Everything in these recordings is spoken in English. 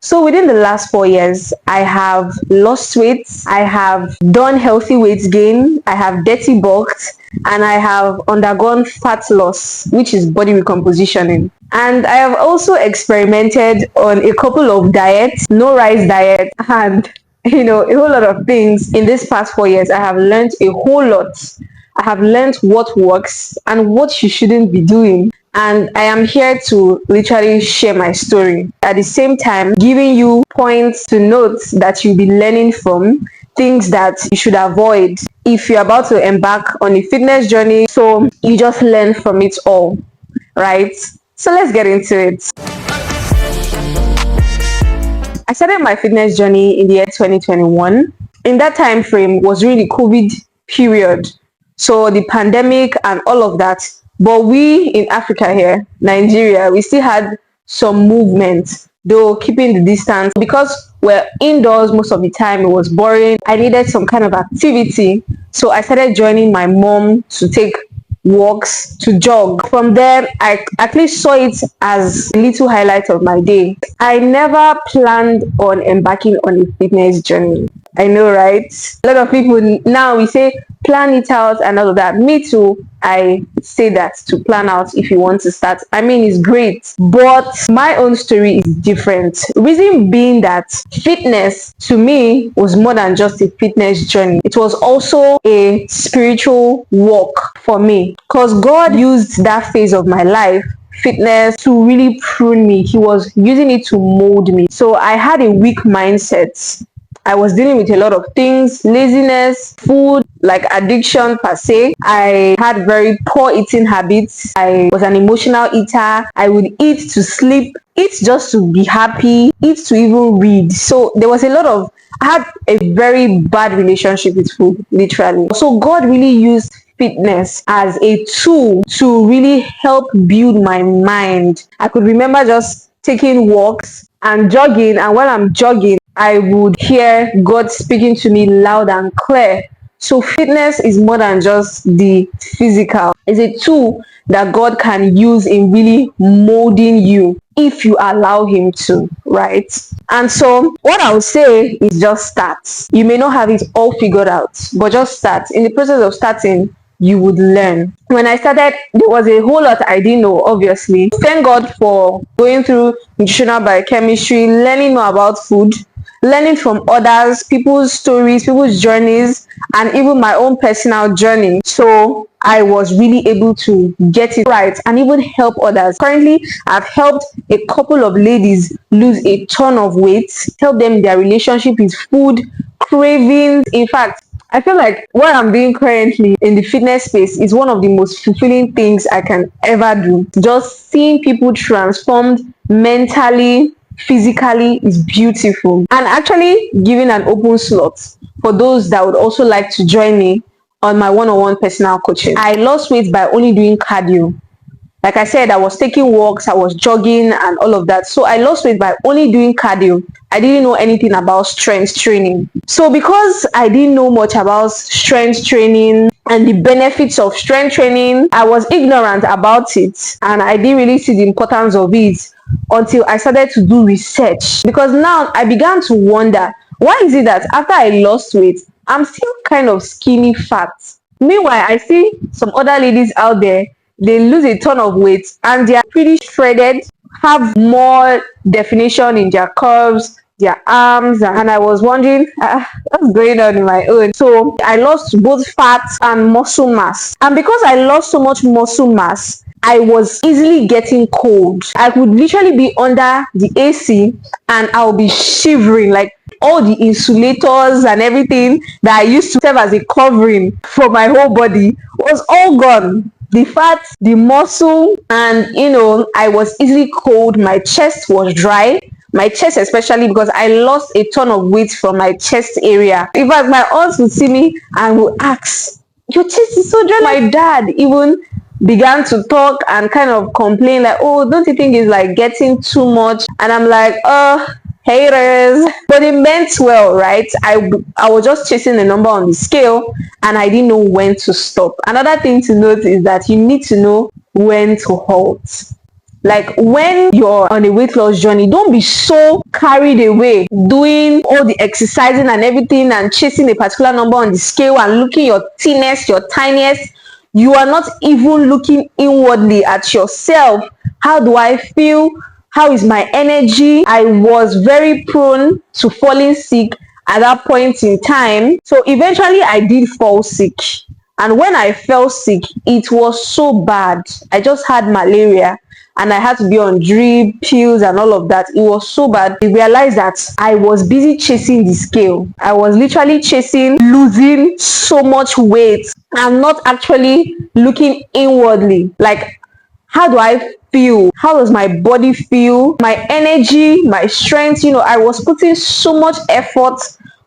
So within the last 4 years, I have lost weight, I have done healthy weight gain, I have dirty bulked, and I have undergone fat loss, which is body recompositioning. And I have also experimented on a couple of diets, no rice diet, and a whole lot of things in this past 4 years. I have learned a whole lot. I have learned what works and what you shouldn't be doing. And I am here to literally share my story. At the same time, giving you points to notes that you'll be learning from, things that you should avoid if you're about to embark on a fitness journey. So you just learn from it all, right? So let's get into it. I started my fitness journey in the year 2021. In that time frame was really COVID period. So the pandemic and all of that. But we in Africa here, Nigeria, we still had some movement, though keeping the distance. Because we're indoors most of the time, it was boring. I needed some kind of activity. So I started joining my mom to take walks, to jog. From there, I actually saw it as a little highlight of my day. I never planned on embarking on a fitness journey. I know, right? A lot of people now we say plan it out and all of that. Me too. I say that to plan out if you want to start. I mean, it's great, but my own story is different. Reason being that fitness to me was more than just a fitness journey. It was also a spiritual walk for me, because God used that phase of my life, fitness, to really prune me. He was using it to mold me. So I had a weak mindset. I was dealing with a lot of things, laziness, food, like addiction per se. I had very poor eating habits. I was an emotional eater. I would eat to sleep, eat just to be happy, eat to even read. So there was I had a very bad relationship with food, literally. So God really used fitness as a tool to really help build my mind. I could remember just taking walks and jogging, and while I'm jogging, I would hear God speaking to me loud and clear. So fitness is more than just the physical. It's a tool that God can use in really molding you if you allow Him to, right? And so what I would say is just start. You may not have it all figured out, but just start. In the process of starting, you would learn. When I started, there was a whole lot I didn't know, obviously. Thank God for going through nutritional biochemistry, learning more about food, learning from others, people's stories, people's journeys, and even my own personal journey. So I was really able to get it right and even help others. Currently, I've helped a couple of ladies lose a ton of weight, help them in their relationship with food, cravings. In fact, I feel like what I'm doing currently in the fitness space is one of the most fulfilling things I can ever do. Just seeing people transformed mentally, physically is beautiful. And actually giving an open slot for those that would also like to join me on my one-on-one personal coaching. I lost weight by only doing cardio. Like I said, I was taking walks, I was jogging and all of that. So I lost weight by only doing cardio. I didn't know anything about strength training. So because I didn't know much about strength training and the benefits of strength training, I was ignorant about it, and I didn't really see the importance of it until I started to do research. Because now I began to wonder, why is it that after I lost weight, I'm still kind of skinny fat? Meanwhile, I see some other ladies out there, they lose a ton of weight and they are pretty shredded, have more definition in their curves, their arms, and I was wondering what's going on in my own. So I lost both fat and muscle mass, and because I lost so much muscle mass, I was easily getting cold. I could literally be under the AC and I'll be shivering, like all the insulators and everything that I used to serve as a covering for my whole body was all gone. The fat, the muscle, and I was easily cold. My chest was dry. My chest especially, because I lost a ton of weight from my chest area. In fact, my aunts would see me and would ask, your chest is so dry. My dad even began to talk and kind of complain like, oh, don't you think it's like getting too much? And I'm like, haters. But it meant well, right? I was just chasing the number on the scale and I didn't know when to stop. Another thing to note is that you need to know when to halt. Like when you're on a weight loss journey, don't be so carried away doing all the exercising and everything and chasing a particular number on the scale and looking your thinnest, your tiniest. You are not even looking inwardly at yourself. How do I feel? How is my energy? I was very prone to falling sick at that point in time. So eventually I did fall sick. And when I fell sick, it was so bad. I just had malaria and I had to be on drip, pills, and all of that. It was so bad. I realized that I was busy chasing the scale. I was literally chasing losing so much weight and not actually looking inwardly. Like, how do I feel? How does my body feel? My energy, my strength. I was putting so much effort,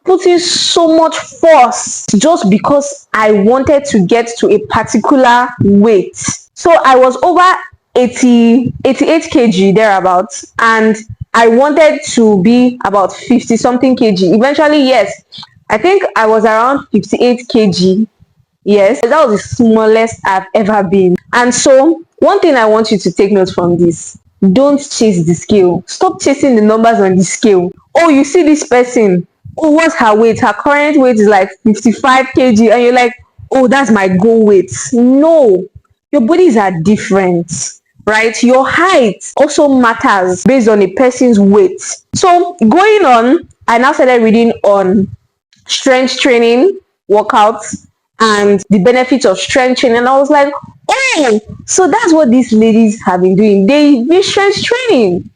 putting so much force just because I wanted to get to a particular weight. So I was over 88 kg thereabouts, and I wanted to be about 50 something kg. Eventually, yes, I think I was around 58 kg. Yes, that was the smallest I've ever been. And so one thing I want you to take note from this: don't chase the scale. Stop chasing the numbers on the scale. Oh, you see this person, oh, what's her weight? Her current weight is like 55 kg, and you're like, oh, that's my goal weight. No, your bodies are different, right? Your height also matters based on a person's weight. So going on, I now started reading on strength training workouts and the benefits of strength training, and I was like, oh, so that's what these ladies have been doing. They do strength training.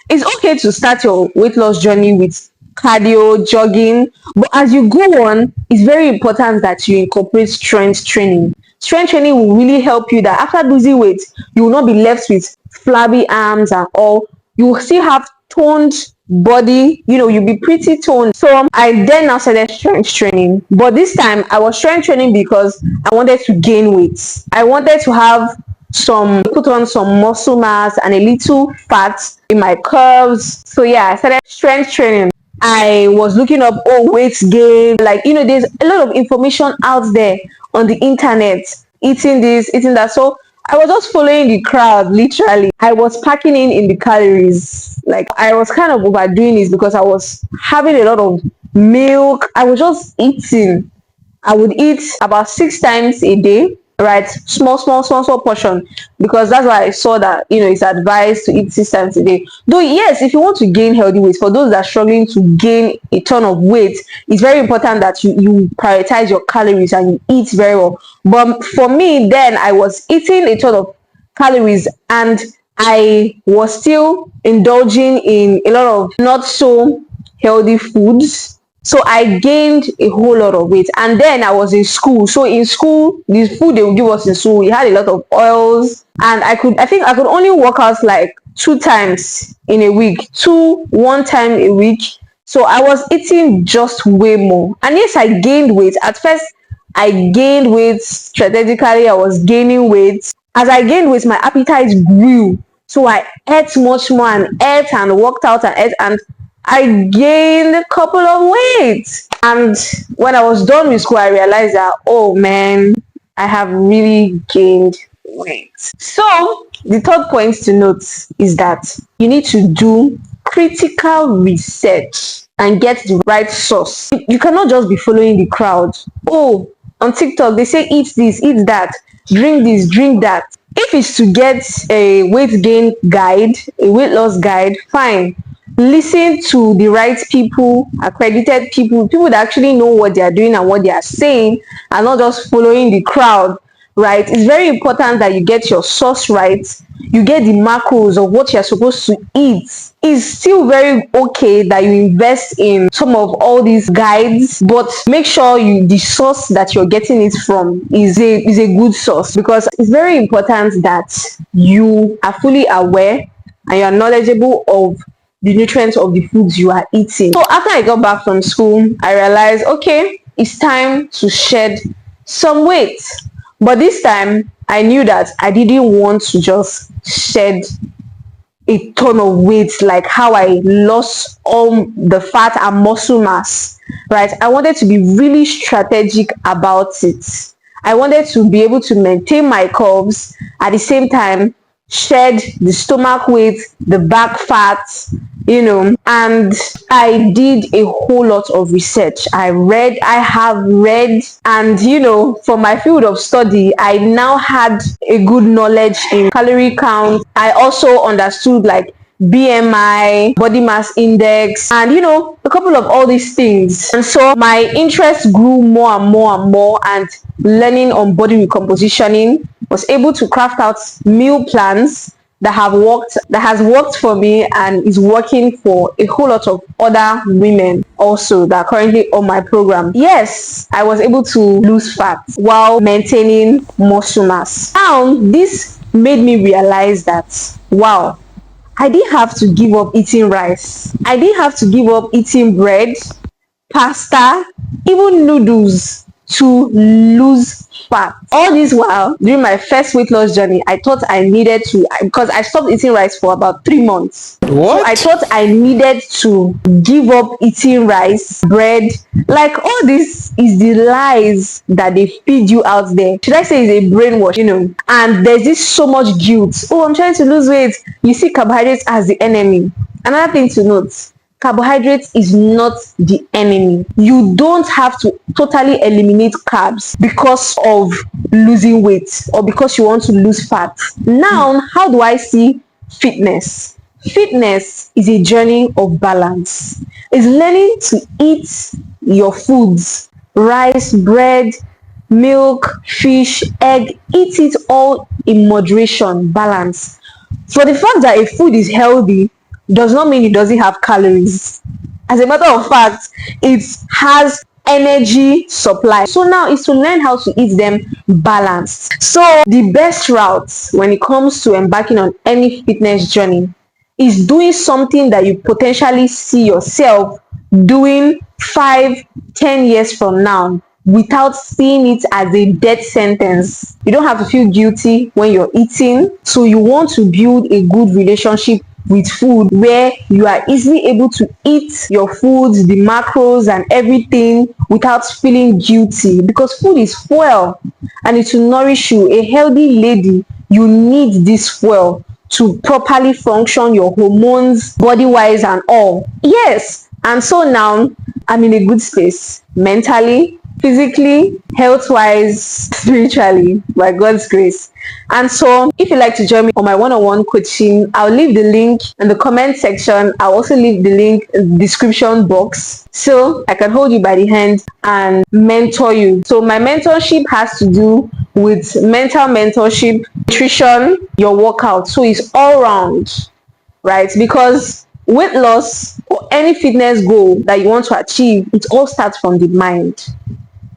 It's okay to start your weight loss journey with cardio, jogging, but as you go on, it's very important that you incorporate strength training. Strength training will really help you that after losing weight, you will not be left with flabby arms and all. You will still have toned body, you'll be pretty toned. So I then now started strength training, but this time I was strength training because I wanted to gain weight. I wanted to have put on some muscle mass and a little fat in my curves. So yeah, I started strength training. I was looking up weight gain, there's a lot of information out there on the internet, eating this, eating that. So I was just following the crowd, literally. I was packing in the calories. Like, I was kind of overdoing this because I was having a lot of milk. I was just eating. I would eat about 6 times a day, right? Small portion, because that's why I saw that, it's advised to eat 6 times a day. Though, yes, if you want to gain healthy weight, for those that are struggling to gain a ton of weight, it's very important that you prioritize your calories and you eat very well. But for me, then I was eating a ton of calories and I was still indulging in a lot of not so healthy foods. So I gained a whole lot of weight. And then I was in school. So in school, the food they would give us in school, we had a lot of oils. And I think I could only work out like 2 times in a week, 1 time a week. So I was eating just way more. And yes, I gained weight. At first, I gained weight strategically. I was gaining weight. As I gained weight, my appetite grew. So I ate much more and ate and worked out and ate, and I gained a couple of weight. And when I was done with school, I realized that, oh man, I have really gained weight. So the third point to note is that you need to do critical research and get the right source. You cannot just be following the crowd. Oh, on TikTok, they say eat this, eat that, drink this, drink that. If it's to get a weight gain guide, a weight loss guide, fine. Listen to the right people, accredited people that actually know what they are doing and what they are saying, and not just following the crowd, right? It's very important that you get your source right. You get the macros of what you're supposed to eat. It's still very okay that you invest in some of all these guides, but make sure the source that you're getting it from is a good source, because it's very important that you are fully aware and you are knowledgeable of the nutrients of the foods you are eating. So after I got back from school, I realized, okay, it's time to shed some weight. But this time, I knew that I didn't want to just shed a ton of weight like how I lost all the fat and muscle mass, right? I wanted to be really strategic about it. I wanted to be able to maintain my curves at the same time shed the stomach weight, the back fat, and I did a whole lot of research. I have read, and for my field of study, I now had a good knowledge in calorie count. I also understood like BMI, body mass index, and a couple of all these things. And so my interest grew more and more and more, and learning on body recompositioning, was able to craft out meal plans that has worked for me and is working for a whole lot of other women also that are currently on my program. Yes, I was able to lose fat while maintaining muscle mass. Now, this made me realize that, wow, I didn't have to give up eating rice. I didn't have to give up eating bread, pasta, even noodles to lose fat. All this while, during my first weight loss journey, I thought I needed to, because I stopped eating rice for about 3 months. What? So I thought I needed to give up eating rice, bread. Like, all this is the lies that they feed you out there. Should I say it's a brainwash, And there's this so much guilt. Oh, I'm trying to lose weight. You see carbohydrates as the enemy. Another thing to note, carbohydrates is not the enemy. You don't have to totally eliminate carbs because of losing weight or because you want to lose fat. Now, how do I see fitness? Fitness is a journey of balance. It's learning to eat your foods, rice, bread, milk, fish, egg. Eat it all in moderation, balance. For the fact that a food is healthy does not mean it doesn't have calories. As a matter of fact, it has energy supply. So now it's to learn how to eat them balanced. So the best route when it comes to embarking on any fitness journey is doing something that you potentially see yourself doing 5-10 years from now without seeing it as a death sentence. You don't have to feel guilty when you're eating. So you want to build a good relationship with food where you are easily able to eat your foods, the macros and everything without feeling guilty, because food is fuel and it will nourish you. A healthy lady, you need this fuel to properly function, your hormones, body wise and all. Yes, and so now I'm in a good space mentally, physically, health wise, spiritually, by God's grace. And so if you'd like to join me on my one-on-one coaching, I'll leave the link in the comment section. I'll also leave the link in the description box so I can hold you by the hand and mentor you. So my mentorship has to do with mental mentorship, nutrition, your workout. So it's all round, right? Because weight loss or any fitness goal that you want to achieve, it all starts from the mind.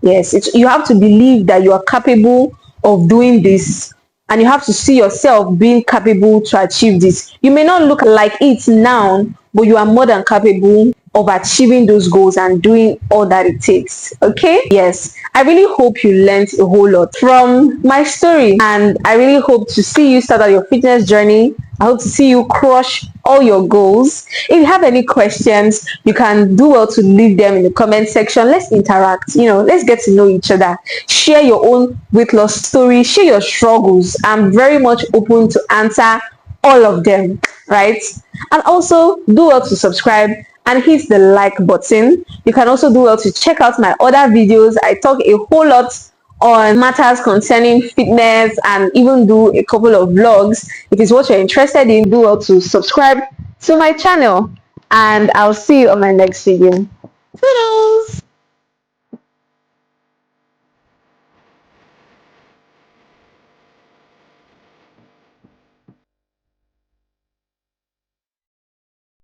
Yes, you have to believe that you are capable of doing this, and you have to see yourself being capable to achieve this. You may not look like it now, but you are more than capable of achieving those goals and doing all that it takes. Okay? Yes, I really hope you learned a whole lot from my story, and I really hope to see you start out your fitness journey. I hope to see you crush all your goals. If you have any questions, you can do well to leave them in the comment section. Let's interact, let's get to know each other. Share your own weight loss story, share your struggles. I'm very much open to answer all of them, right? And also do well to subscribe and hit the like button. You can also do well to check out my other videos. I talk a whole lot on matters concerning fitness and even do a couple of vlogs. If it's what you're interested in, do well to subscribe to my channel, and I'll see you on my next video. Toodles!